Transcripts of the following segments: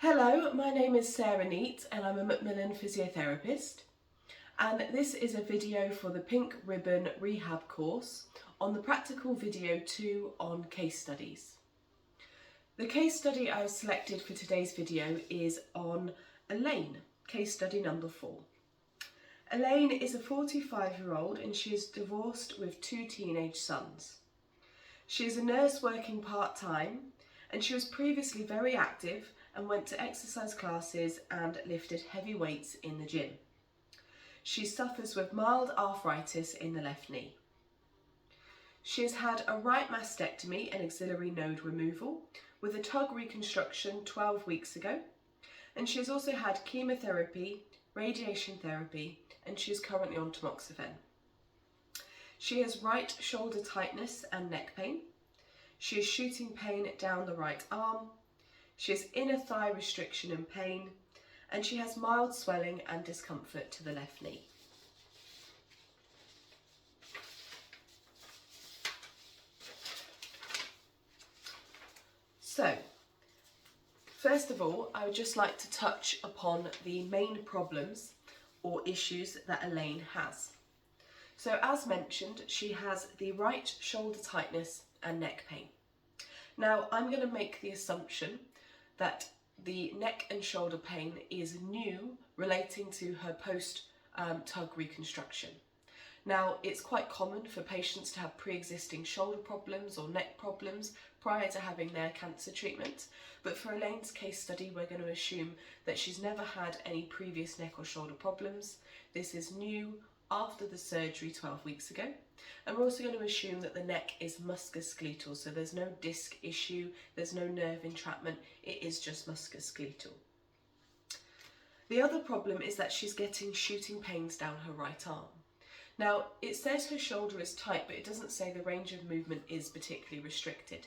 Hello, my name is Sarah Neate and I'm a Macmillan physiotherapist, and this is a video for the Pink Ribbon Rehab course on the practical video 2 on case studies. The case study I've selected for today's video is on Elaine, case study number 4. Elaine is a 45-year-old and she is divorced with 2 teenage sons. She is a nurse working part-time and she was previously very active and went to exercise classes and lifted heavy weights in the gym. She suffers with mild arthritis in the left knee. She has had a right mastectomy and axillary node removal with a tug reconstruction 12 weeks ago, and she has also had chemotherapy, radiation therapy, and she is currently on tamoxifen. She has right shoulder tightness and neck pain. She has shooting pain down the right arm. She has inner thigh restriction and pain, and she has mild swelling and discomfort to the left knee. So, first of all, I would just like to touch upon the main problems or issues that Elaine has. So, as mentioned, she has the right shoulder tightness and neck pain. Now, I'm going to make the assumption that the neck and shoulder pain is new relating to her post-tug reconstruction. Now, it's quite common for patients to have pre-existing shoulder problems or neck problems prior to having their cancer treatment, but for Elaine's case study, we're going to assume that she's never had any previous neck or shoulder problems. This is new after the surgery 12 weeks ago. And we're also going to assume that the neck is musculoskeletal, so there's no disc issue, there's no nerve entrapment, it is just musculoskeletal. The other problem is that she's getting shooting pains down her right arm. Now, it says her shoulder is tight, but it doesn't say the range of movement is particularly restricted.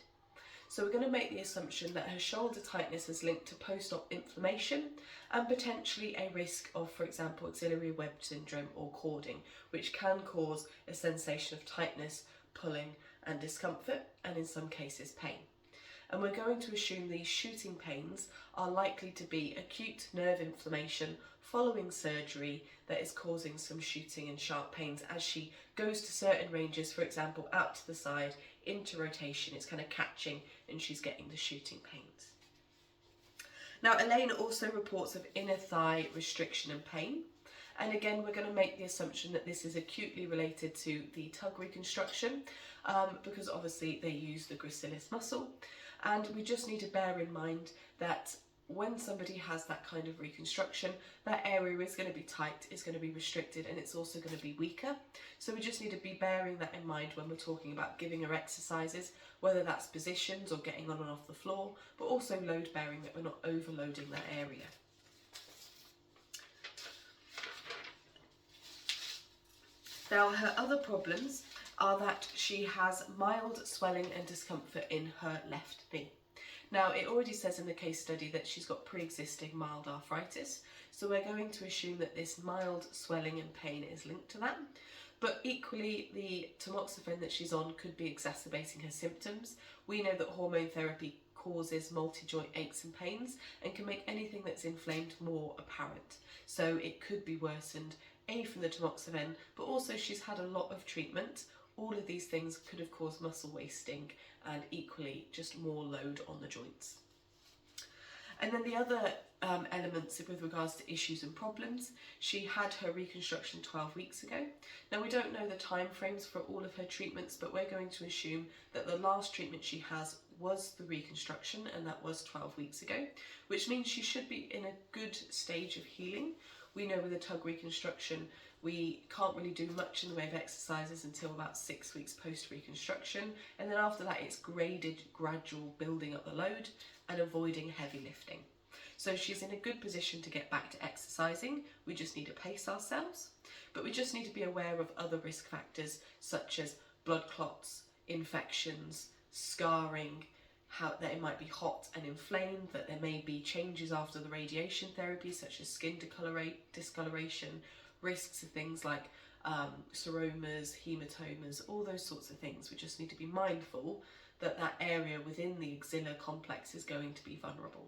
So we're going to make the assumption that her shoulder tightness is linked to post-op inflammation and potentially a risk of, for example, axillary web syndrome or cording, which can cause a sensation of tightness, pulling and discomfort, and in some cases pain. And we're going to assume these shooting pains are likely to be acute nerve inflammation following surgery that is causing some shooting and sharp pains as she goes to certain ranges, for example, out to the side, into rotation, it's kind of catching and she's getting the shooting pains. Now, Elaine also reports of inner thigh restriction and pain. And again, we're going to make the assumption that this is acutely related to the tug reconstruction because obviously they use the gracilis muscle. And we just need to bear in mind that when somebody has that kind of reconstruction, that area is going to be tight, is going to be restricted, and it's also going to be weaker. So we just need to be bearing that in mind when we're talking about giving her exercises, whether that's positions or getting on and off the floor, but also load bearing, that we're not overloading that area. Now, her other problems are that she has mild swelling and discomfort in her left knee. Now, it already says in the case study that she's got pre-existing mild arthritis, so we're going to assume that this mild swelling and pain is linked to that. But equally, the tamoxifen that she's on could be exacerbating her symptoms. We know that hormone therapy causes multi-joint aches and pains and can make anything that's inflamed more apparent. So it could be worsened, A, from the tamoxifen, but also she's had a lot of treatment. All of these things could have caused muscle wasting and equally just more load on the joints. And then the other elements with regards to issues and problems, she had her reconstruction 12 weeks ago. Now, we don't know the time frames for all of her treatments, but we're going to assume that the last treatment she has was the reconstruction, and that was 12 weeks ago, which means she should be in a good stage of healing. We know with a tug reconstruction, we can't really do much in the way of exercises until about 6 weeks post-reconstruction, and then after that it's graded, gradual building up the load and avoiding heavy lifting. So she's in a good position to get back to exercising. We just need to pace ourselves, but we just need to be aware of other risk factors such as blood clots, infections, scarring, that it might be hot and inflamed, that there may be changes after the radiation therapy such as skin discoloration, risks of things like seromas, hematomas, all those sorts of things. We just need to be mindful that that area within the axilla complex is going to be vulnerable.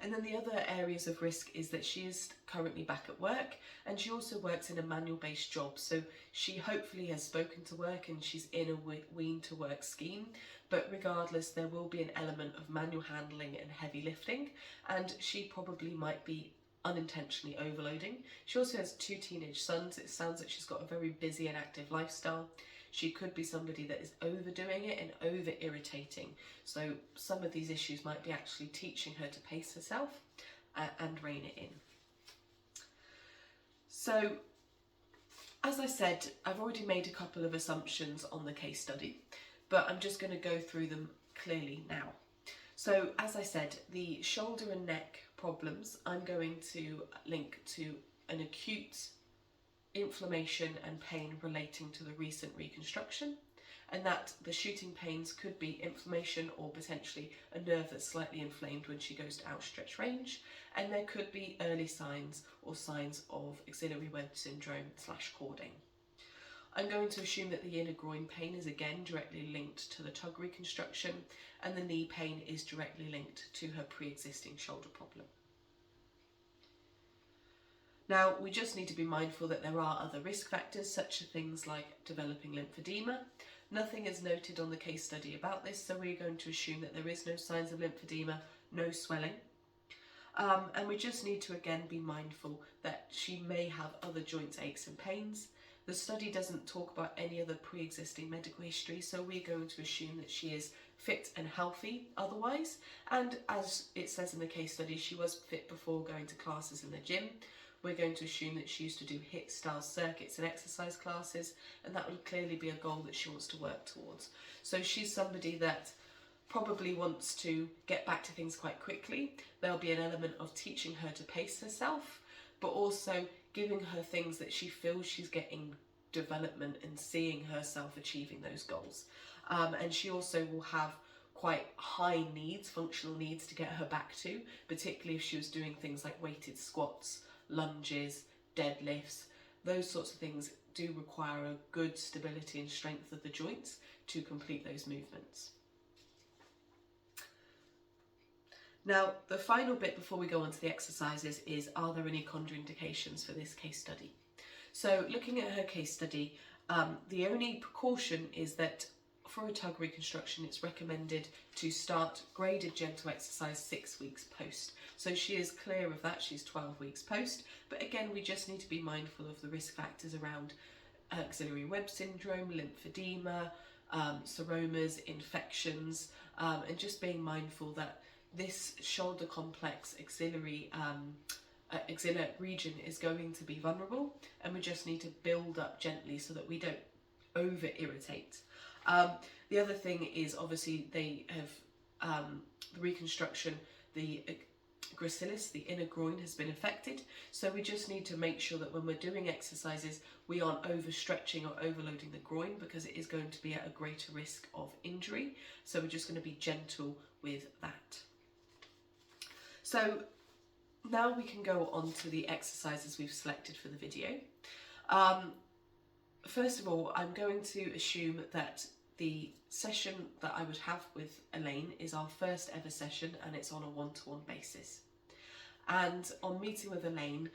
And then the other areas of risk is that she is currently back at work, and she also works in a manual based job. So she hopefully has spoken to work and she's in a wean to work scheme. But regardless, there will be an element of manual handling and heavy lifting, and she probably might be unintentionally overloading. She also has 2 teenage sons. It sounds like she's got a very busy and active lifestyle. She could be somebody that is overdoing it and over irritating. So some of these issues might be actually teaching her to pace herself and rein it in. So, as I said, I've already made a couple of assumptions on the case study, but I'm just going to go through them clearly now. So, as I said, the shoulder and neck problems I'm going to link to an acute inflammation and pain relating to the recent reconstruction, and that the shooting pains could be inflammation or potentially a nerve that's slightly inflamed when she goes to outstretched range, and there could be early signs or signs of axillary web syndrome / cording. I'm going to assume that the inner groin pain is again directly linked to the tug reconstruction, and the knee pain is directly linked to her pre-existing shoulder problem. Now, we just need to be mindful that there are other risk factors, such as things like developing lymphedema. Nothing is noted on the case study about this, so we're going to assume that there is no signs of lymphedema, no swelling. And we just need to again be mindful that she may have other joint aches and pains. The study doesn't talk about any other pre-existing medical history, so we're going to assume that she is fit and healthy otherwise. And as it says in the case study, she was fit before going to classes in the gym. We're going to assume that she used to do HIIT style circuits and exercise classes, and that would clearly be a goal that she wants to work towards. So she's somebody that probably wants to get back to things quite quickly. There'll be an element of teaching her to pace herself, but also giving her things that she feels she's getting development and seeing herself achieving those goals. And she also will have quite high needs, functional needs to get her back to, particularly if she was doing things like weighted squats, lunges, deadlifts. Those sorts of things do require a good stability and strength of the joints to complete those movements. Now, the final bit before we go on to the exercises is, are there any contraindications for this case study? So looking at her case study, the only precaution is that for a tug reconstruction, it's recommended to start graded gentle exercise 6 weeks post. So she is clear of that, she's 12 weeks post. But again, we just need to be mindful of the risk factors around axillary web syndrome, lymphedema, seromas, infections, and just being mindful that this shoulder complex axillary region is going to be vulnerable, and we just need to build up gently so that we don't over irritate. The other thing is, obviously they have the reconstruction, the gracilis, the inner groin, has been affected, so we just need to make sure that when we're doing exercises we aren't overstretching or overloading the groin, because it is going to be at a greater risk of injury. So we're just going to be gentle with that. So now we can go on to the exercises we've selected for the video. First of all, I'm going to assume that the session that I would have with Elaine is our first ever session, and it's on a one-to-one basis. And on meeting with Elaine,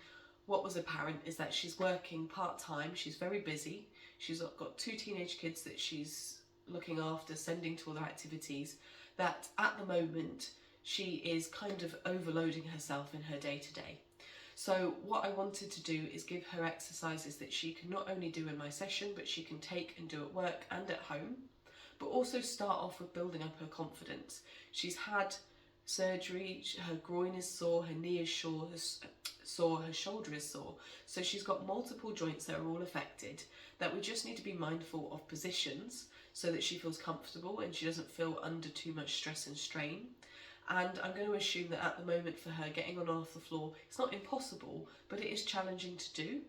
what was apparent is that she's working part-time, she's very busy, she's got 2 teenage kids that she's looking after, sending to other activities, that at the moment she is kind of overloading herself in her day-to-day. So what I wanted to do is give her exercises that she can not only do in my session, but she can take and do at work and at home, but also start off with building up her confidence. She's had surgery, her groin is sore, her knee is sore, her shoulder is sore. So she's got multiple joints that are all affected, that we just need to be mindful of positions so that she feels comfortable and she doesn't feel under too much stress and strain. And I'm going to assume that at the moment for her, getting on and off the floor, it's not impossible, but it is challenging to do.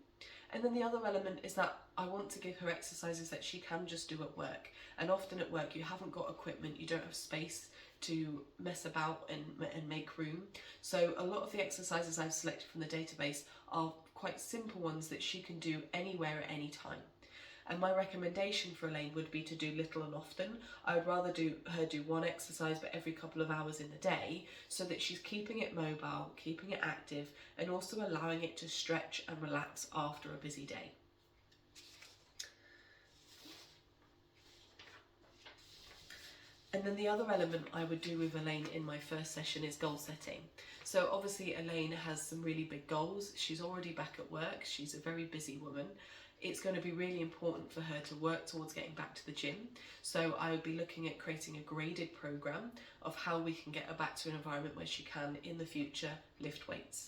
And then the other element is that I want to give her exercises that she can just do at work. And often at work you haven't got equipment, you don't have space to mess about and make room. So a lot of the exercises I've selected from the database are quite simple ones that she can do anywhere at any time. And my recommendation for Elaine would be to do little and often. I would rather her do one exercise but every couple of hours in the day, so that she's keeping it mobile, keeping it active, and also allowing it to stretch and relax after a busy day. And then the other element I would do with Elaine in my first session is goal setting. So obviously Elaine has some really big goals. She's already back at work. She's a very busy woman. It's going to be really important for her to work towards getting back to the gym. So I would be looking at creating a graded program of how we can get her back to an environment where she can, in the future, lift weights.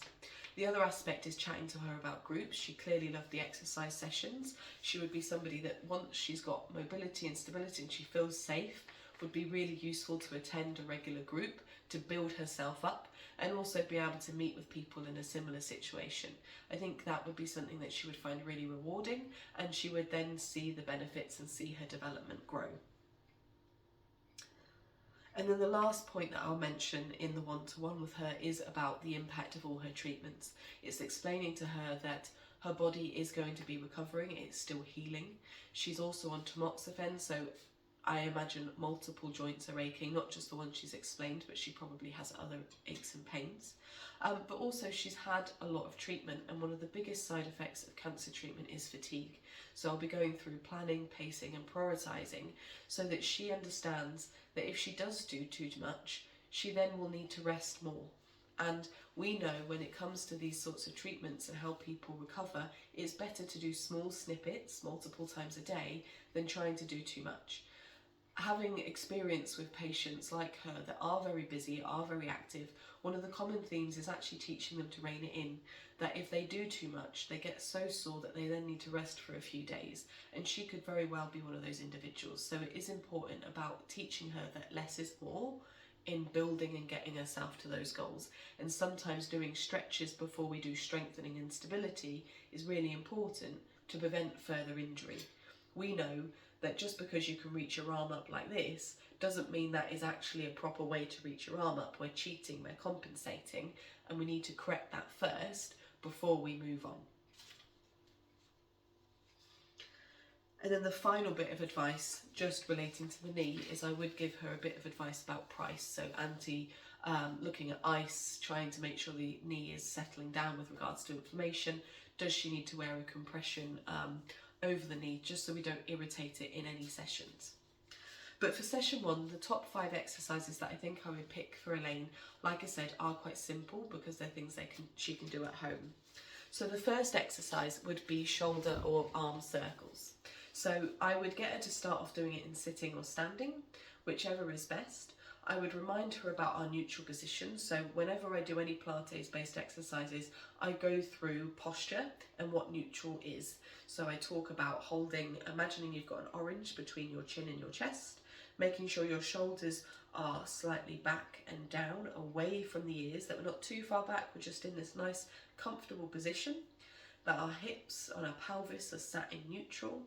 The other aspect is chatting to her about groups. She clearly loved the exercise sessions. She would be somebody that, once she's got mobility and stability and she feels safe, would be really useful to attend a regular group to build herself up, and also be able to meet with people in a similar situation. I think that would be something that she would find really rewarding, and she would then see the benefits and see her development grow. And then the last point that I'll mention in the one-to-one with her is about the impact of all her treatments. It's explaining to her that her body is going to be recovering, it's still healing. She's also on tamoxifen, so I imagine multiple joints are aching, not just the one she's explained, but she probably has other aches and pains. But also she's had a lot of treatment, and one of the biggest side effects of cancer treatment is fatigue. So I'll be going through planning, pacing and prioritising, so that she understands that if she does do too much, she then will need to rest more. And we know when it comes to these sorts of treatments and how people recover, it's better to do small snippets multiple times a day than trying to do too much. Having experience with patients like her that are very busy, are very active, one of the common themes is actually teaching them to rein it in. That if they do too much, they get so sore that they then need to rest for a few days. And she could very well be one of those individuals. So it is important about teaching her that less is more in building and getting herself to those goals. And sometimes doing stretches before we do strengthening and stability is really important to prevent further injury. We know that just because you can reach your arm up like this doesn't mean that is actually a proper way to reach your arm up. We're cheating, we're compensating, and we need to correct that first before we move on. And then the final bit of advice, just relating to the knee, is I would give her a bit of advice about price. So looking at ice, trying to make sure the knee is settling down with regards to inflammation. Does she need to wear a compression over the knee, just so we don't irritate it in any sessions? But for session 1, the top 5 exercises that I think I would pick for Elaine, like I said, are quite simple because they're things she can do at home. So the first exercise would be shoulder or arm circles. So I would get her to start off doing it in sitting or standing, whichever is best. I would remind her about our neutral position. So whenever I do any Pilates based exercises, I go through posture and what neutral is. So I talk about imagining you've got an orange between your chin and your chest, making sure your shoulders are slightly back and down, away from the ears, that we're not too far back, we're just in this nice comfortable position, that our hips and our pelvis are sat in neutral,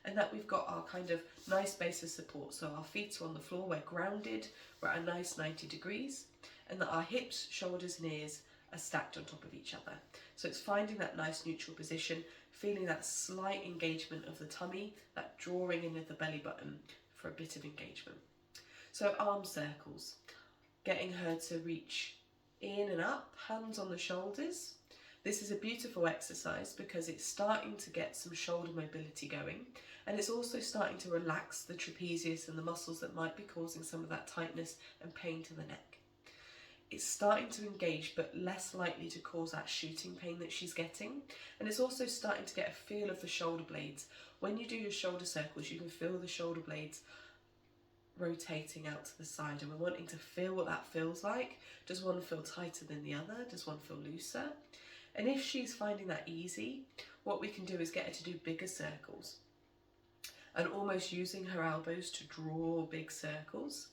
and that we've got our kind of nice base of support. So our feet are on the floor, we're grounded, we're at a nice 90 degrees, and that our hips, shoulders and ears are stacked on top of each other. So it's finding that nice neutral position, feeling that slight engagement of the tummy, that drawing in of the belly button for a bit of engagement. So arm circles, getting her to reach in and up, hands on the shoulders. This is a beautiful exercise because it's starting to get some shoulder mobility going, and it's also starting to relax the trapezius and the muscles that might be causing some of that tightness and pain to the neck. It's starting to engage, but less likely to cause that shooting pain that she's getting. And it's also starting to get a feel of the shoulder blades. When you do your shoulder circles, you can feel the shoulder blades rotating out to the side, and we're wanting to feel what that feels like. Does one feel tighter than the other? Does one feel looser? And if she's finding that easy, what we can do is get her to do bigger circles and almost using her elbows to draw big circles.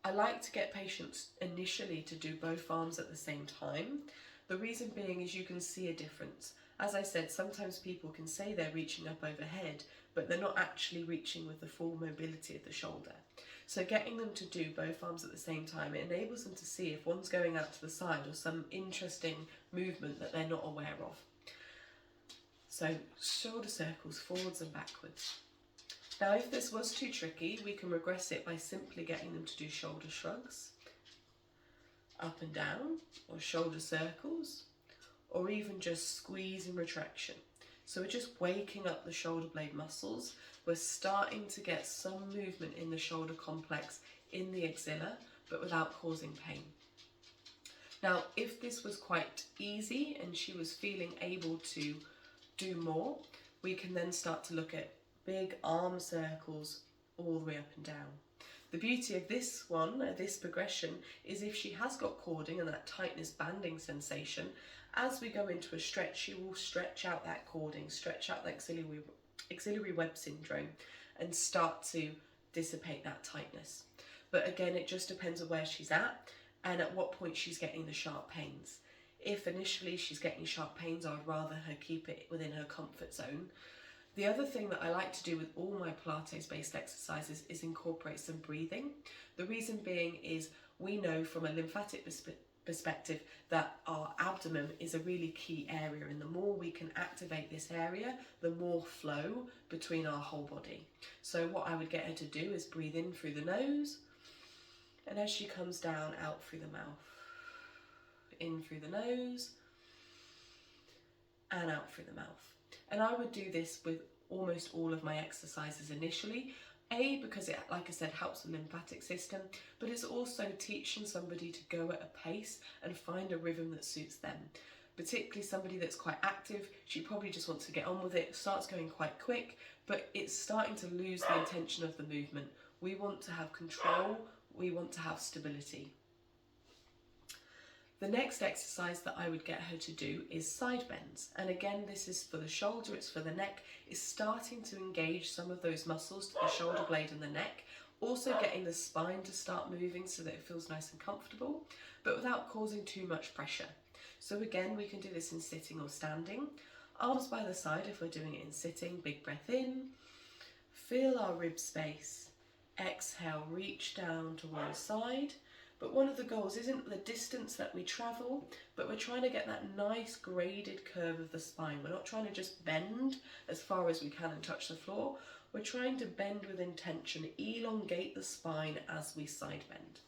I like to get patients initially to do both arms at the same time. The reason being is you can see a difference. As I said, sometimes people can say they're reaching up overhead, but they're not actually reaching with the full mobility of the shoulder. So getting them to do both arms at the same time, it enables them to see if one's going out to the side or some interesting movement that they're not aware of. So shoulder circles forwards and backwards. Now if this was too tricky, we can regress it by simply getting them to do shoulder shrugs, up and down, or shoulder circles, or even just squeeze and retraction. So we're just waking up the shoulder blade muscles. We're starting to get some movement in the shoulder complex in the axilla, but without causing pain. Now, if this was quite easy and she was feeling able to do more, we can then start to look at big arm circles all the way up and down. The beauty of this one, this progression, is if she has got cording and that tightness banding sensation, as we go into a stretch, she will stretch out that cording, stretch out the axillary web syndrome, and start to dissipate that tightness. But again, it just depends on where she's at and at what point she's getting the sharp pains. If initially she's getting sharp pains, I'd rather her keep it within her comfort zone. The other thing that I like to do with all my Pilates-based exercises is incorporate some breathing. The reason being is we know from a lymphatic perspective that our abdomen is a really key area, and the more we can activate this area, the more flow between our whole body. So what I would get her to do is breathe in through the nose, and as she comes down, out through the mouth. In through the nose and out through the mouth. And I would do this with almost all of my exercises initially. A, because it, like I said, helps the lymphatic system, but it's also teaching somebody to go at a pace and find a rhythm that suits them. Particularly somebody that's quite active, she probably just wants to get on with it, starts going quite quick, but it's starting to lose the intention of the movement. We want to have control, we want to have stability. The next exercise that I would get her to do is side bends. And again, this is for the shoulder, it's for the neck. It's starting to engage some of those muscles to the shoulder blade and the neck. Also getting the spine to start moving so that it feels nice and comfortable, but without causing too much pressure. So again, we can do this in sitting or standing. Arms by the side if we're doing it in sitting. Big breath in. Feel our rib space. Exhale, reach down to one side. But one of the goals isn't the distance that we travel, but we're trying to get that nice graded curve of the spine. We're not trying to just bend as far as we can and touch the floor. We're trying to bend with intention, elongate the spine as we side bend.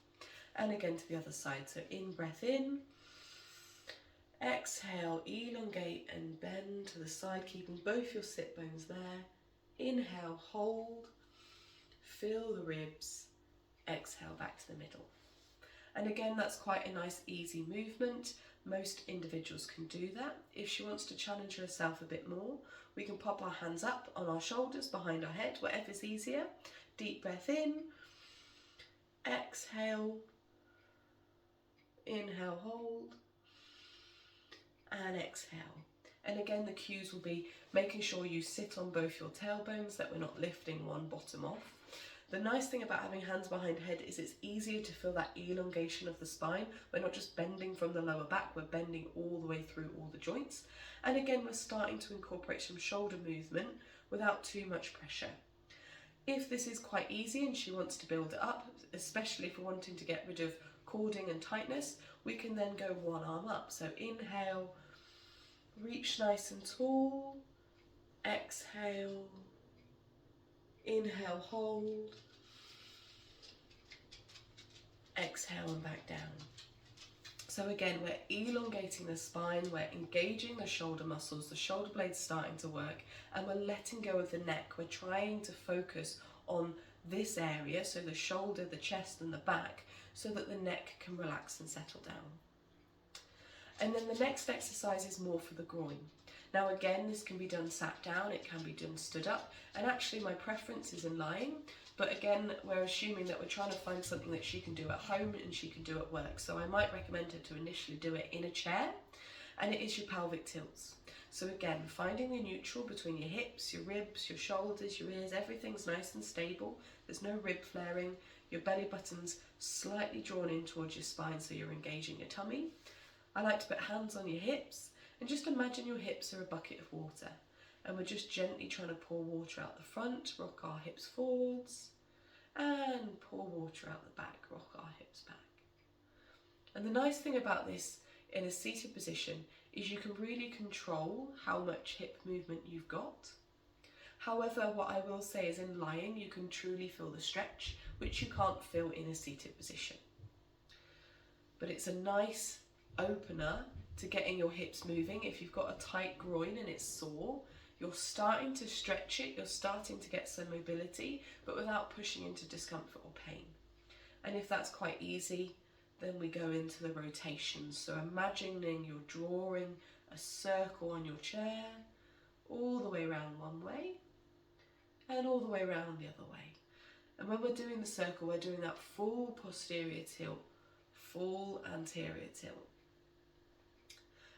And again to the other side. So in breath in, exhale, elongate and bend to the side, keeping both your sit bones there. Inhale, hold, feel the ribs, exhale back to the middle. And again, that's quite a nice easy movement. Most individuals can do that. If she wants to challenge herself a bit more, we can pop our hands up on our shoulders, behind our head, whatever's easier. Deep breath in, exhale, inhale, hold, and exhale. And again, the cues will be making sure you sit on both your tailbones, that we're not lifting one bottom off. The nice thing about having hands behind head is it's easier to feel that elongation of the spine. We're not just bending from the lower back, we're bending all the way through all the joints. And again, we're starting to incorporate some shoulder movement without too much pressure. If this is quite easy and she wants to build it up, especially if we're wanting to get rid of cording and tightness, we can then go one arm up. So inhale, reach nice and tall, exhale, inhale, hold, exhale and back down. So again, we're elongating the spine, we're engaging the shoulder muscles, the shoulder blade's starting to work, and we're letting go of the neck. We're trying to focus on this area, so the shoulder, the chest and the back, so that the neck can relax and settle down. And then the next exercise is more for the groin. Now again, this can be done sat down, it can be done stood up, and actually my preference is in lying, but again, we're assuming that we're trying to find something that she can do at home and she can do at work. So I might recommend her to initially do it in a chair, and it is your pelvic tilts. So again, finding the neutral between your hips, your ribs, your shoulders, your ears, everything's nice and stable. There's no rib flaring, your belly button's slightly drawn in towards your spine so you're engaging your tummy. I like to put hands on your hips and just imagine your hips are a bucket of water, and we're just gently trying to pour water out the front, rock our hips forwards, and pour water out the back, rock our hips back. And the nice thing about this in a seated position is you can really control how much hip movement you've got. However, what I will say is in lying, you can truly feel the stretch, which you can't feel in a seated position. But it's a nice opener to getting your hips moving. If you've got a tight groin and it's sore, you're starting to stretch it, you're starting to get some mobility, but without pushing into discomfort or pain. And if that's quite easy, then we go into the rotations. So imagining you're drawing a circle on your chair, all the way around one way, and all the way around the other way. And when we're doing the circle, we're doing that full posterior tilt, full anterior tilt.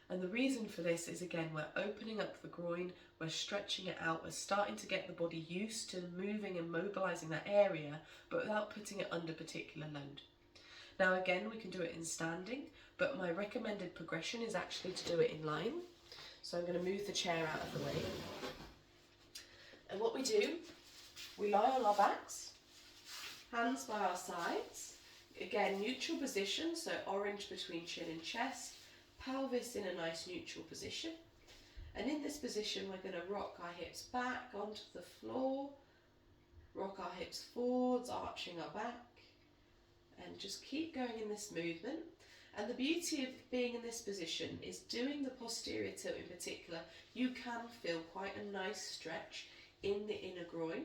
And the reason for this is, again, we're opening up the groin, we're stretching it out, we're starting to get the body used to moving and mobilizing that area, but without putting it under particular load. Now again, we can do it in standing, but my recommended progression is actually to do it in lying. So I'm going to move the chair out of the way. And what we do, we lie on our backs, hands by our sides, again neutral position, so orange between chin and chest, pelvis in a nice neutral position. And in this position we're going to rock our hips back onto the floor, rock our hips forwards, arching our back, and just keep going in this movement. And the beauty of being in this position is doing the posterior tilt in particular, you can feel quite a nice stretch in the inner groin.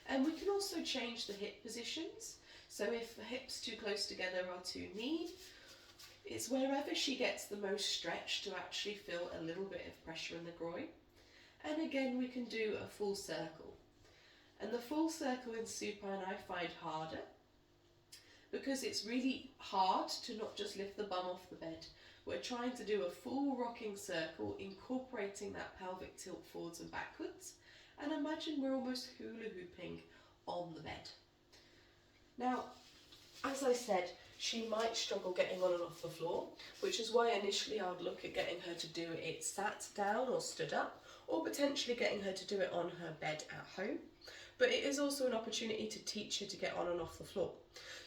And we can also change the hip positions. So if the hips too close together or too knee, it's wherever she gets the most stretch to actually feel a little bit of pressure in the groin. And again, we can do a full circle. And the full circle in supine I find harder, because it's really hard to not just lift the bum off the bed. We're trying to do a full rocking circle, incorporating that pelvic tilt forwards and backwards. And imagine we're almost hula hooping on the bed. Now, as I said, she might struggle getting on and off the floor, which is why initially I would look at getting her to do it sat down or stood up, or potentially getting her to do it on her bed at home. But it is also an opportunity to teach her to get on and off the floor.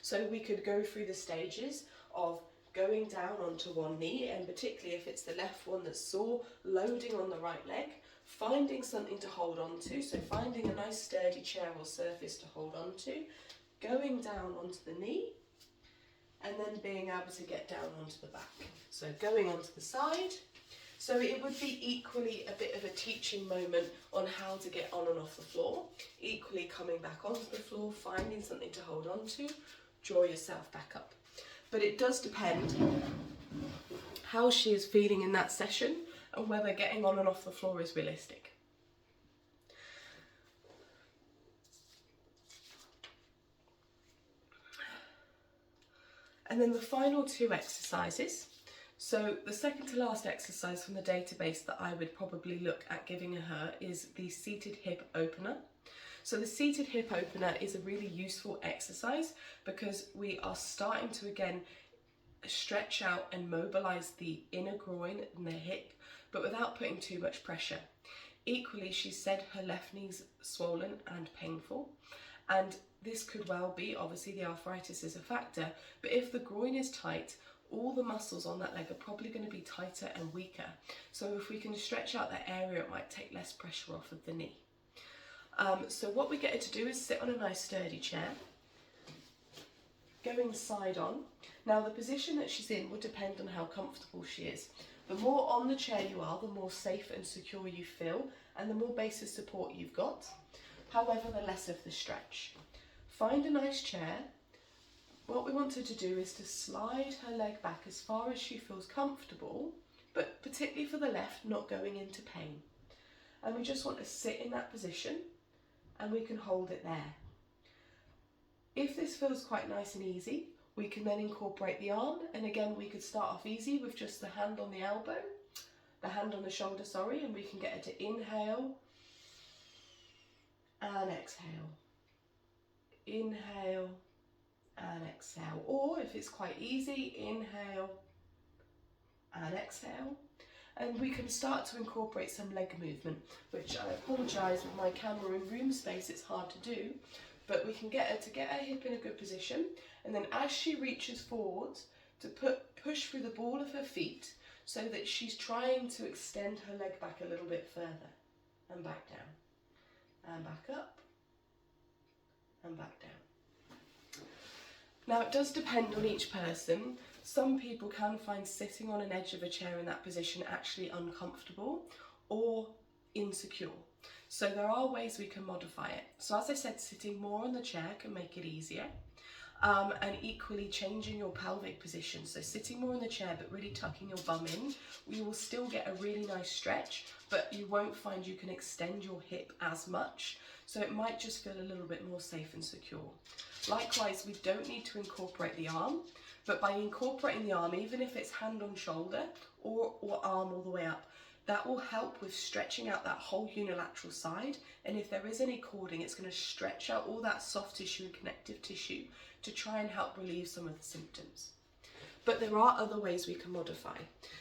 So we could go through the stages of going down onto one knee, and particularly if it's the left one that's sore, loading on the right leg, finding something to hold on to, so finding a nice sturdy chair or surface to hold on to, going down onto the knee, and then being able to get down onto the back. So going onto the side. So it would be equally a bit of a teaching moment on how to get on and off the floor, equally coming back onto the floor, finding something to hold on to, draw yourself back up. But it does depend how she is feeling in that session and whether getting on and off the floor is realistic. And then the final two exercises. So the second to last exercise from the database that I would probably look at giving her is the seated hip opener. So the seated hip opener is a really useful exercise because we are starting to again stretch out and mobilize the inner groin and the hip, but without putting too much pressure. Equally, she said her left knee's swollen and painful, and this could well be, obviously the arthritis is a factor, but if the groin is tight, all the muscles on that leg are probably going to be tighter and weaker. So if we can stretch out that area, it might take less pressure off of the knee. So what we get her to do is sit on a nice sturdy chair, going side on. Now the position that she's in would depend on how comfortable she is. The more on the chair you are, the more safe and secure you feel, and the more base of support you've got. However, the less of the stretch. Find a nice chair. What we want her to do is to slide her leg back as far as she feels comfortable, but particularly for the left, not going into pain. And we just want to sit in that position, and we can hold it there. If this feels quite nice and easy, we can then incorporate the arm, and again we could start off easy with just the hand on the elbow, the hand on the shoulder, sorry, and we can get her to inhale and exhale. Inhale and exhale, or if it's quite easy, inhale and exhale. And we can start to incorporate some leg movement, which I apologise with my camera in room space, it's hard to do, but we can get her to get her hip in a good position, and then as she reaches forwards, to push through the ball of her feet, so that she's trying to extend her leg back a little bit further and back down and back up and back down. Now it does depend on each person. Some people can find sitting on an edge of a chair in that position actually uncomfortable or insecure. So there are ways we can modify it. So as I said, sitting more on the chair can make it easier. And equally changing your pelvic position. So sitting more in the chair but really tucking your bum in, you will still get a really nice stretch, but you won't find you can extend your hip as much. So it might just feel a little bit more safe and secure. Likewise, we don't need to incorporate the arm, but by incorporating the arm, even if it's hand on shoulder or arm all the way up, that will help with stretching out that whole unilateral side. And if there is any cording, it's going to stretch out all that soft tissue and connective tissue to try and help relieve some of the symptoms. But there are other ways we can modify.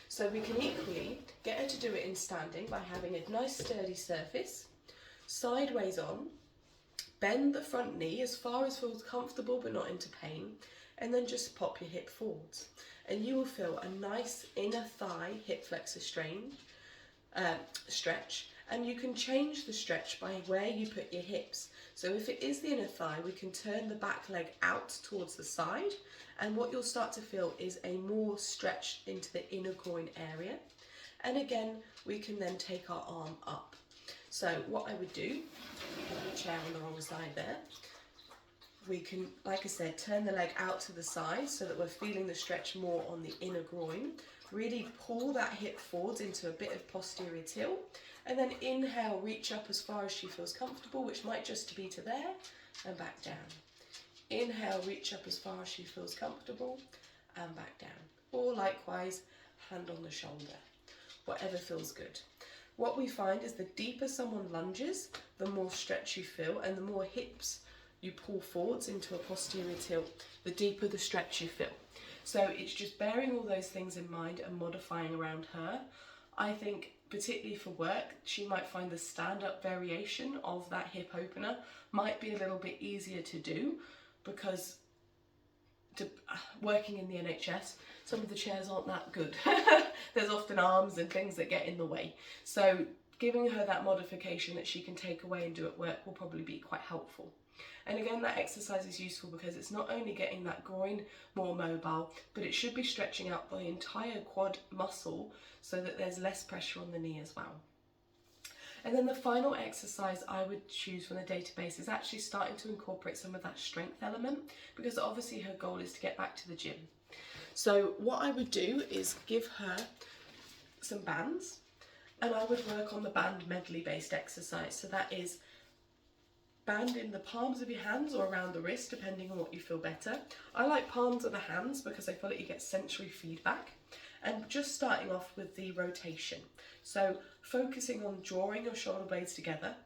So we can equally get her to do it in standing by having a nice sturdy surface, sideways on, bend the front knee as far as feels comfortable but not into pain, and then just pop your hip forwards. And you will feel a nice inner thigh hip flexor stretch, and you can change the stretch by where you put your hips. So if it is the inner thigh, we can turn the back leg out towards the side, and what you'll start to feel is a more stretch into the inner groin area. And again, we can then take our arm up. So what I would do, put the chair on the wrong side there, we can, like I said, turn the leg out to the side so that we're feeling the stretch more on the inner groin. Really pull that hip forwards into a bit of posterior tilt, and then inhale, reach up as far as she feels comfortable, which might just be to there, and back down. Inhale, reach up as far as she feels comfortable, and back down. Or likewise, hand on the shoulder, whatever feels good. What we find is the deeper someone lunges, the more stretch you feel, and the more hips you pull forwards into a posterior tilt, the deeper the stretch you feel. So it's just bearing all those things in mind and modifying around her. I think particularly for work, she might find the stand-up variation of that hip opener might be a little bit easier to do, because working in the NHS, some of the chairs aren't that good. There's often arms and things that get in the way. So giving her that modification that she can take away and do at work will probably be quite helpful. And again, that exercise is useful because it's not only getting that groin more mobile, but it should be stretching out the entire quad muscle so that there's less pressure on the knee as well. And then the final exercise I would choose from the database is actually starting to incorporate some of that strength element, because obviously her goal is to get back to the gym. So what I would do is give her some bands, and I would work on the band medley based exercise. So that is band in the palms of your hands or around the wrist, depending on what you feel better. I like palms of the hands because I feel like you get sensory feedback. And just starting off with the rotation. So focusing on drawing your shoulder blades together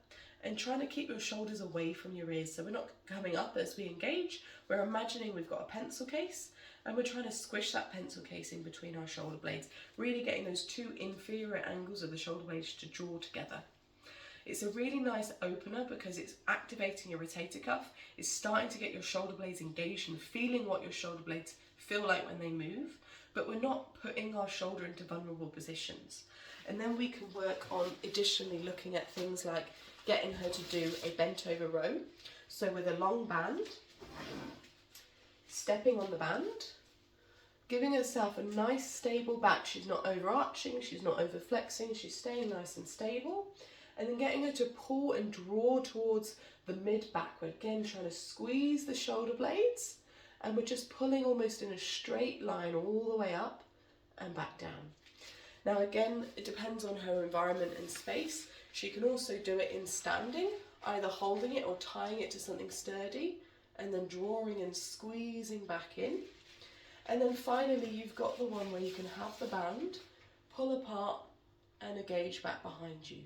and trying to keep your shoulders away from your ears. So we're not coming up as we engage, we're imagining we've got a pencil case and we're trying to squish that pencil case in between our shoulder blades, really getting those two inferior angles of the shoulder blades to draw together. It's a really nice opener because it's activating your rotator cuff. It's starting to get your shoulder blades engaged and feeling what your shoulder blades feel like when they move, but we're not putting our shoulder into vulnerable positions. And then we can work on additionally looking at things like getting her to do a bent over row. So with a long band, stepping on the band, giving herself a nice stable back. She's not overarching, she's not over flexing, she's staying nice and stable. And then getting her to pull and draw towards the mid back. We're again trying to squeeze the shoulder blades, and we're just pulling almost in a straight line all the way up and back down. Now again, it depends on her environment and space. She can also do it in standing, either holding it or tying it to something sturdy, and then drawing and squeezing back in. And then finally, you've got the one where you can have the band, pull apart and engage back behind you.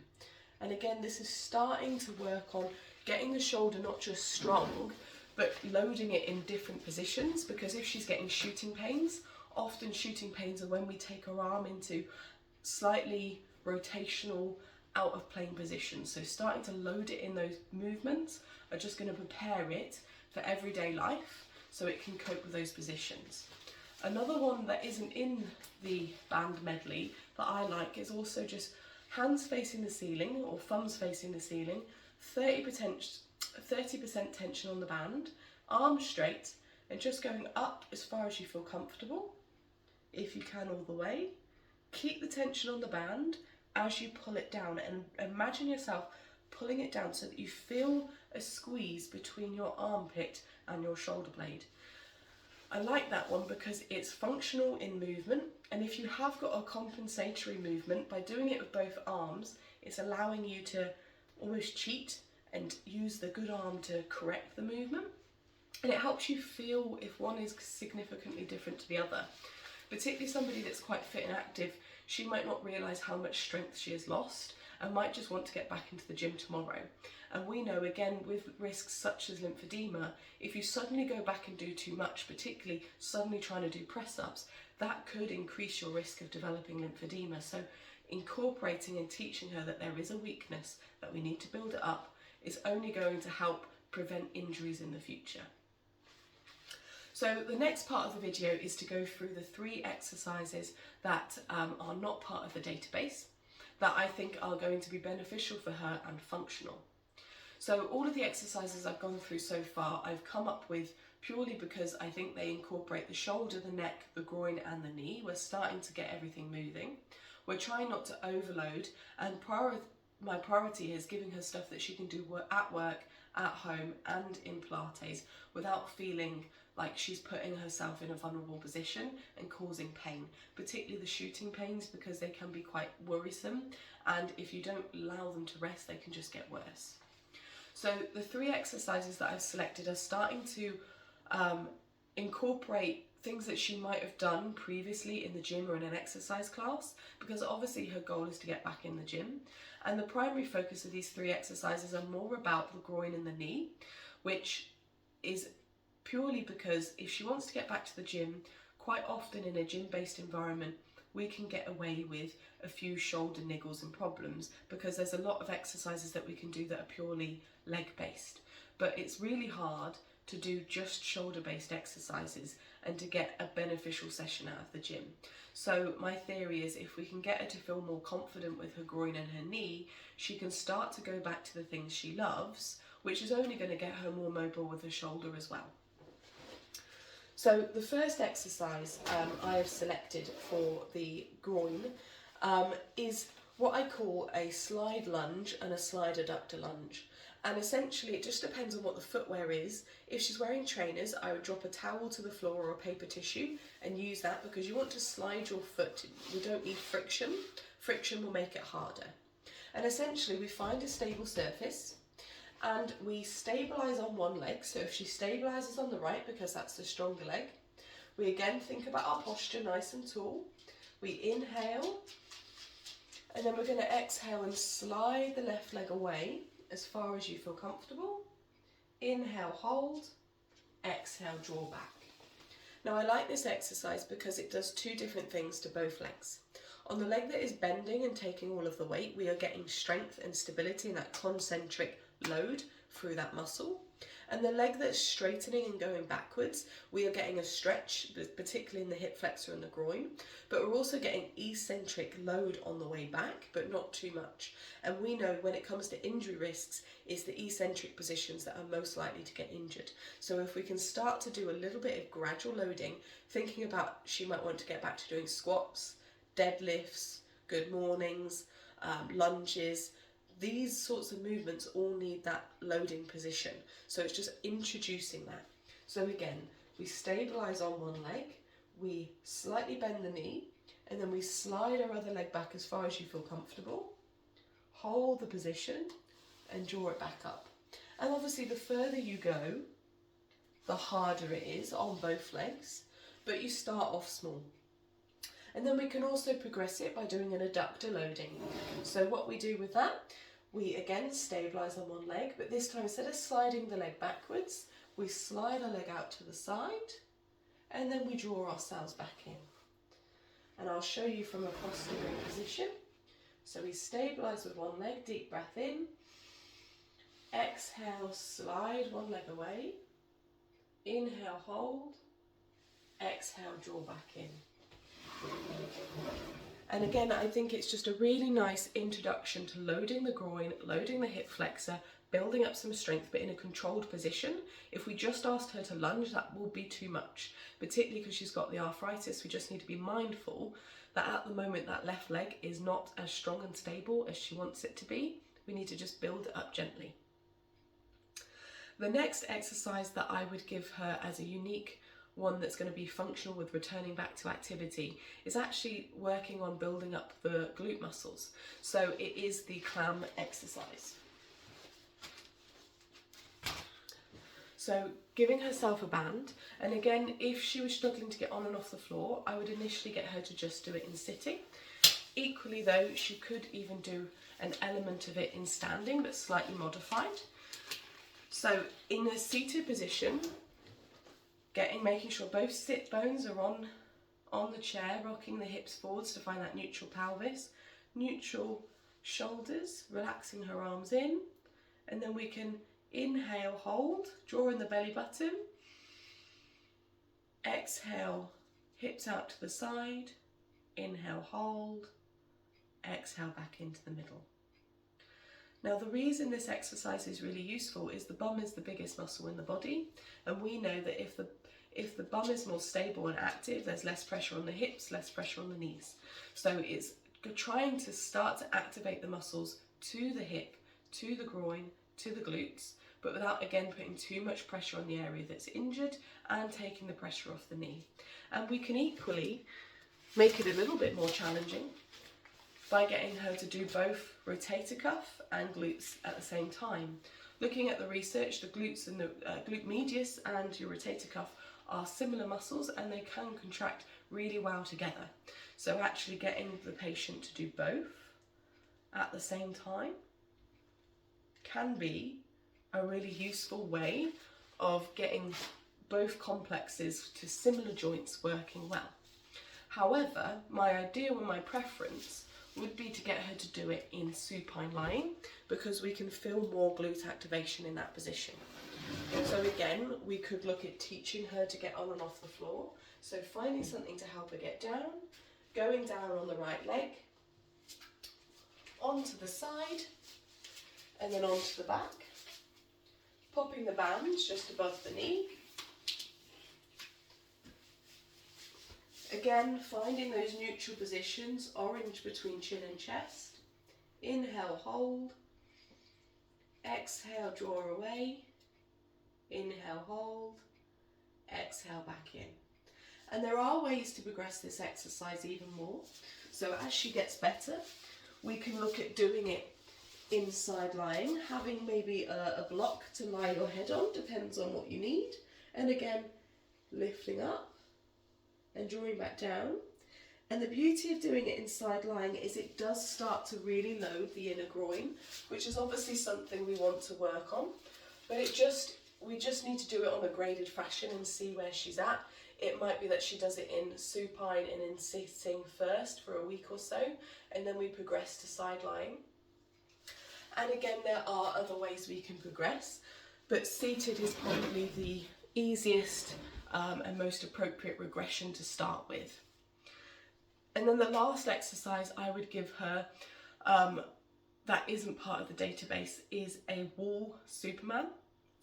And again, this is starting to work on getting the shoulder not just strong, but loading it in different positions, because if she's getting shooting pains, often shooting pains are when we take her arm into slightly rotational out of plane positions. So starting to load it in those movements are just going to prepare it for everyday life so it can cope with those positions. Another one that isn't in the band medley that I like is also just hands facing the ceiling or thumbs facing the ceiling, 30% tension on the band, arms straight, and just going up as far as you feel comfortable, if you can all the way. Keep the tension on the band as you pull it down, and imagine yourself pulling it down so that you feel a squeeze between your armpit and your shoulder blade. I like that one because it's functional in movement, and if you have got a compensatory movement, by doing it with both arms, it's allowing you to almost cheat and use the good arm to correct the movement, and it helps you feel if one is significantly different to the other. Particularly somebody that's quite fit and active, she might not realise how much strength she has lost and might just want to get back into the gym tomorrow. And we know, again, with risks such as lymphedema, if you suddenly go back and do too much, particularly suddenly trying to do press-ups, that could increase your risk of developing lymphedema. So incorporating and teaching her that there is a weakness, that we need to build it up, is only going to help prevent injuries in the future. So the next part of the video is to go through the 3 exercises that are not part of the database that I think are going to be beneficial for her and functional. So all of the exercises I've gone through so far, I've come up with purely because I think they incorporate the shoulder, the neck, the groin and the knee. We're starting to get everything moving. We're trying not to overload, and my priority is giving her stuff that she can do at work, at home and in Pilates without feeling like she's putting herself in a vulnerable position and causing pain, particularly the shooting pains, because they can be quite worrisome, and if you don't allow them to rest, they can just get worse. So the 3 exercises that I've selected are starting to incorporate things that she might have done previously in the gym or in an exercise class, because obviously her goal is to get back in the gym. And the primary focus of these 3 exercises are more about the groin and the knee, which is purely because if she wants to get back to the gym, quite often in a gym-based environment, we can get away with a few shoulder niggles and problems because there's a lot of exercises that we can do that are purely leg-based. But it's really hard to do just shoulder-based exercises and to get a beneficial session out of the gym. So my theory is if we can get her to feel more confident with her groin and her knee, she can start to go back to the things she loves, which is only going to get her more mobile with her shoulder as well. So the first exercise I have selected for the groin is what I call a slide lunge and a slide adductor lunge. And essentially it just depends on what the footwear is. If she's wearing trainers, I would drop a towel to the floor or a paper tissue and use that, because you want to slide your foot. You don't need friction. Friction will make it harder. And essentially we find a stable surface and we stabilise on one leg. So if she stabilises on the right, because that's the stronger leg, we again think about our posture nice and tall. We inhale, and then we're going to exhale and slide the left leg away as far as you feel comfortable. Inhale, hold, exhale, draw back. Now I like this exercise because it does 2 different things to both legs. On the leg that is bending and taking all of the weight, we are getting strength and stability and that concentric load through that muscle. And the leg that's straightening and going backwards, we are getting a stretch, particularly in the hip flexor and the groin, but we're also getting eccentric load on the way back, but not too much. And we know when it comes to injury risks, it's the eccentric positions that are most likely to get injured. So if we can start to do a little bit of gradual loading, thinking about she might want to get back to doing squats, deadlifts, good mornings, lunges. These sorts of movements all need that loading position. So it's just introducing that. So again, we stabilise on one leg, we slightly bend the knee, and then we slide our other leg back as far as you feel comfortable. Hold the position and draw it back up. And obviously the further you go, the harder it is on both legs, but you start off small. And then we can also progress it by doing an adductor loading. So what we do with that, we again stabilise on one leg, but this time instead of sliding the leg backwards, we slide our leg out to the side, and then we draw ourselves back in. And I'll show you from a posterior position. So we stabilise with one leg, deep breath in, exhale, slide one leg away, inhale, hold, exhale, draw back in. And again, I think it's just a really nice introduction to loading the groin, loading the hip flexor, building up some strength, but in a controlled position. If we just asked her to lunge, that will be too much, particularly because she's got the arthritis. We just need to be mindful that at the moment that left leg is not as strong and stable as she wants it to be. We need to just build it up gently. The next exercise that I would give her as a unique one that's going to be functional with returning back to activity is actually working on building up the glute muscles. So it is the clam exercise. So giving herself a band, and again, if she was struggling to get on and off the floor, I would initially get her to just do it in sitting. Equally though, she could even do an element of it in standing, but slightly modified. So in a seated position, making sure both sit bones are on the chair, rocking the hips forwards to find that neutral pelvis, neutral shoulders, relaxing her arms in, and then we can inhale, hold, drawing the belly button, exhale, hips out to the side, inhale, hold, exhale back into the middle. Now the reason this exercise is really useful is the bum is the biggest muscle in the body, and we know that if the bum is more stable and active, there's less pressure on the hips, less pressure on the knees. So it's trying to start to activate the muscles to the hip, to the groin, to the glutes, but without again putting too much pressure on the area that's injured and taking the pressure off the knee. And we can equally make it a little bit more challenging by getting her to do both rotator cuff and glutes at the same time. Looking at the research, the glutes and the glute medius and your rotator cuff are similar muscles, and they can contract really well together. So actually getting the patient to do both at the same time can be a really useful way of getting both complexes to similar joints working well. However, my ideal and my preference would be to get her to do it in supine lying, because we can feel more glute activation in that position. So again, we could look at teaching her to get on and off the floor. So finding something to help her get down, going down on the right leg, onto the side, and then onto the back. Popping the bands just above the knee. Again, finding those neutral positions, orange between chin and chest. Inhale, hold. Exhale, draw away. Inhale, hold. Exhale, back in. And there are ways to progress this exercise even more. So as she gets better, we can look at doing it inside lying, having maybe a block to lie your head on, depends on what you need. And again, lifting up and drawing back down. And the beauty of doing it inside lying is it does start to really load the inner groin, which is obviously something we want to work on, but we just need to do it on a graded fashion and see where she's at. It might be that she does it in supine and in sitting first for a week or so, and then we progress to side lying. And again, there are other ways we can progress, but seated is probably the easiest and most appropriate regression to start with. And then the last exercise I would give her that isn't part of the database is a wall Superman.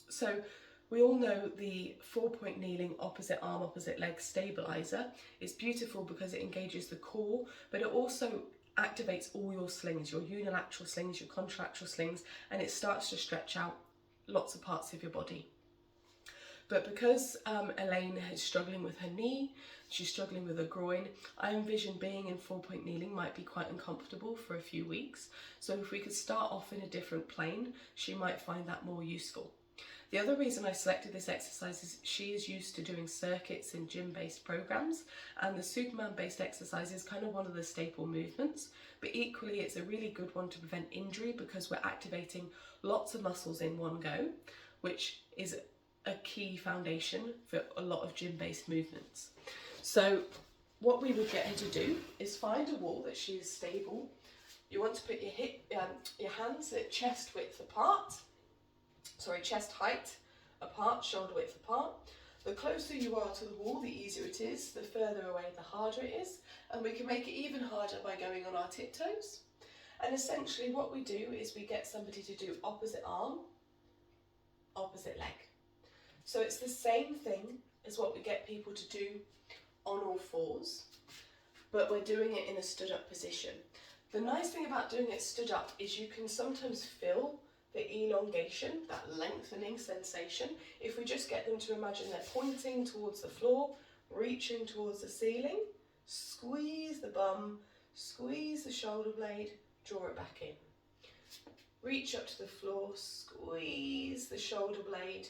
So we all know the 4-point kneeling opposite arm, opposite leg stabilizer is beautiful because it engages the core, but it also activates all your slings, your unilateral slings, your contralateral slings, and it starts to stretch out lots of parts of your body. But because Elaine is struggling with her knee, she's struggling with her groin, I envision being in 4-point kneeling might be quite uncomfortable for a few weeks. So if we could start off in a different plane, she might find that more useful. The other reason I selected this exercise is she is used to doing circuits in gym-based programs, and the Superman-based exercise is kind of one of the staple movements, but equally it's a really good one to prevent injury because we're activating lots of muscles in one go, which is a key foundation for a lot of gym-based movements. So what we would get her to do is find a wall that she is stable. You want to put your hands at chest height apart, shoulder width apart. The closer you are to the wall, the easier it is. The further away, the harder it is. And we can make it even harder by going on our tiptoes. And essentially what we do is we get somebody to do opposite arm, opposite leg. So it's the same thing as what we get people to do on all fours, but we're doing it in a stood up position. The nice thing about doing it stood up is you can sometimes feel the elongation, that lengthening sensation. If we just get them to imagine they're pointing towards the floor, reaching towards the ceiling, squeeze the bum, squeeze the shoulder blade, draw it back in. Reach up to the floor, squeeze the shoulder blade,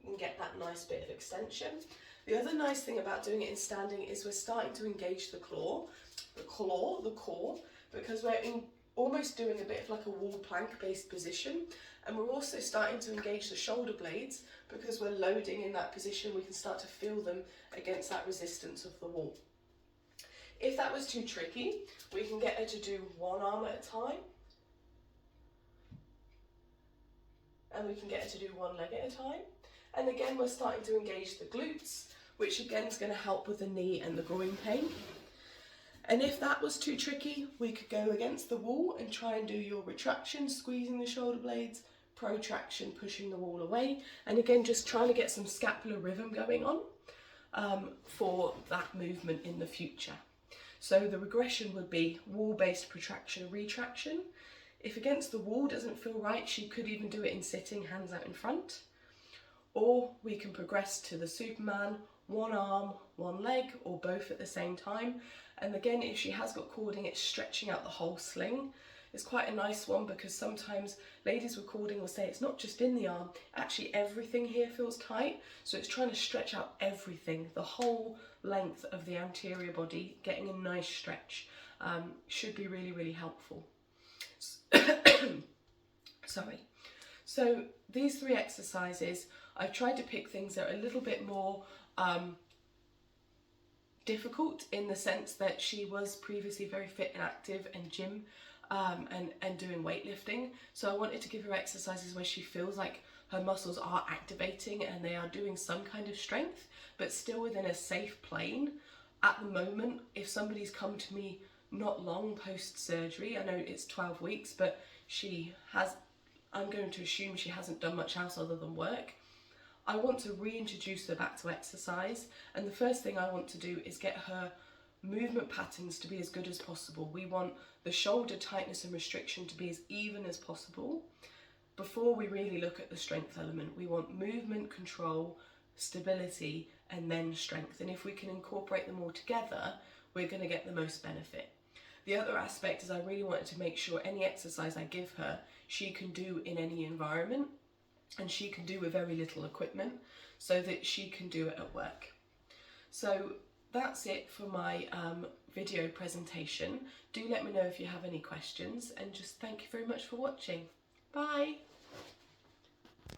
and get that nice bit of extension. The other nice thing about doing it in standing is we're starting to engage the core, because we're almost doing a bit of like a wall plank based position, and we're also starting to engage the shoulder blades because we're loading in that position. We can start to feel them against that resistance of the wall. If that was too tricky, we can get her to do one arm at a time, and we can get her to do one leg at a time. And again, we're starting to engage the glutes, which again is going to help with the knee and the groin pain. And if that was too tricky, we could go against the wall and try and do your retraction, squeezing the shoulder blades, protraction, pushing the wall away. And again, just trying to get some scapular rhythm going on for that movement in the future. So the regression would be wall-based protraction, retraction. If against the wall doesn't feel right, she could even do it in sitting, hands out in front. Or we can progress to the Superman, one arm, one leg, or both at the same time. And again, if she has got cording, it's stretching out the whole sling. It's quite a nice one because sometimes ladies with cording will say it's not just in the arm, actually everything here feels tight. So it's trying to stretch out everything, the whole length of the anterior body, getting a nice stretch. Should be really, really helpful. Sorry. So these 3 exercises, I've tried to pick things that are a little bit more difficult in the sense that she was previously very fit and active and gym and doing weightlifting. So I wanted to give her exercises where she feels like her muscles are activating and they are doing some kind of strength, but still within a safe plane. At the moment, if somebody's come to me not long post-surgery, I know it's 12 weeks, but I'm going to assume she hasn't done much else other than work. I want to reintroduce her back to exercise, and the first thing I want to do is get her movement patterns to be as good as possible. We want the shoulder tightness and restriction to be as even as possible before we really look at the strength element. We want movement, control, stability, and then strength. And if we can incorporate them all together, we're going to get the most benefit. The other aspect is I really wanted to make sure any exercise I give her, she can do in any environment, and she can do with very little equipment, so that she can do it at work. So that's it for my video presentation. Do let me know if you have any questions, and just thank you very much for watching. Bye!